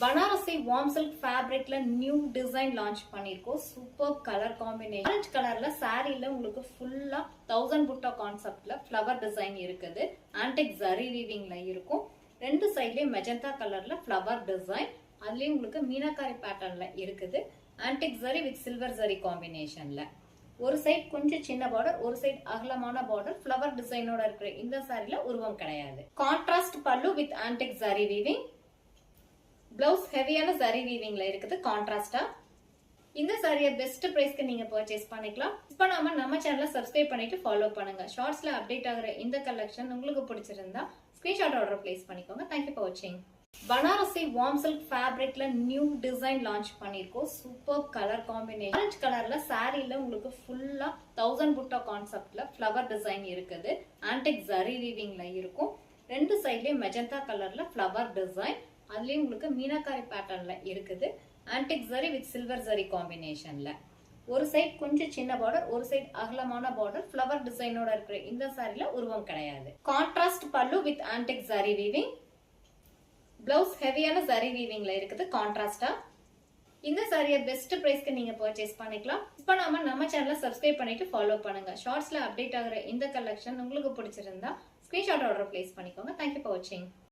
Banarasi warm silk ஃபேப்ரிக்ல new design launch பண்ணிருக்கோம். Super colour combination. Orange கலர்ல சாரீல உங்களுக்கு ஃபுல்லா 1000 புட்டா கான்செப்ட்ல ஃப்ளவர் டிசைன் இருக்குது. ஆன்டிக் ஜரி வீவிங்ல இருக்கும். ரெண்டு சைட்லயும் மெஜந்தா கலர்ல ஃப்ளவர் டிசைன். அதுலயும் உங்களுக்கு மீனாகாரி பேட்டர்ன்ல இருக்குது. Antique zari with silver zari காம்பினேஷன்ல. ஒரு சைட் கொஞ்சம் சின்ன பார்டர், ஒரு சைட் அகலமான பார்டர், ஃப்ளவர் டிசைனோட இருக்கிற இந்த சாரில உருவம் கிடையாது. கான்ட்ராஸ்ட் பல்லு with antique zari weaving. Blouse ஹெவியான ஜரி வீவிங்ல இருக்குது கான்ட்ராஸ்டா. இந்த சாரியை பெஸ்ட் பிரைஸ்க்கு நீங்க பர்ச்சேஸ் பண்ணிக்கலாம். மிஸ் பண்ணாம நம்ம சேனலை சப்ஸ்கிரைப் பண்ணிட்டு ஃபாலோ பண்ணுங்க. ஷார்ட்ஸ்ல அப்டேட் ஆகுற இந்த கலெக்ஷன் உங்களுக்கு பிடிச்சிருந்தா ஸ்கிரீன்ஷாட் ஆர்டர் பிளேஸ் பண்ணிக்கோங்க. தேங்க்யூ ஃபார் வாட்சிங். பனாரசி வார்ம் சில்க் ஃபேப்ரிக்ல நியூ டிசைன் லான்ச் பண்ணிருக்கோம். Super colour combination. ஆரஞ்சு கலர்ல சாரீல உங்களுக்கு ஃபுல்லா 1000 புட்டா கான்செப்ட்ல ஃப்ளவர் டிசைன் இருக்குது. ஆன்டிக் ஜரி வீவிங்ல இருக்கும். ரெண்டு சைட்லயும் மெஜந்தா கலர்ல ஃப்ளவர் டிசைன். அதுலயும் உங்களுக்கு மீனாகாரி பேட்டர்ன்ல இருக்குது. Antique zari with silver zari காம்பினேஷன்ல. ஒரு சைட் கொஞ்சம் சின்ன பார்டர், ஒரு சைட் அகலமான பார்டர், ஃப்ளவர் டிசைனோட இருக்கிற இந்த சாரில உருவம் கிடையாது. கான்ட்ராஸ்ட் பல்லு with antique zari weaving. Blouse ஹெவியான ஜரி வீவிங்ல இருக்குது கான்ட்ராஸ்டா. இந்த சாரியை பெஸ்ட் பிரைஸ்க்கு நீங்க பர்ச்சேஸ் பண்ணிக்கலாம். மிஸ் பண்ணாம நம்ம சேனலை சப்ஸ்கிரைப் பண்ணிட்டு ஃபாலோ பண்ணுங்க. ஷார்ட்ஸ்ல அப்டேட் ஆகுற இந்த கலெக்ஷன் உங்களுக்கு பிடிச்சிருந்தா ஸ்கிரீன்ஷாட் ஆர்டர் பிளேஸ் பண்ணிக்கோங்க. தேங்க்யூ ஃபார் வாட்சிங்.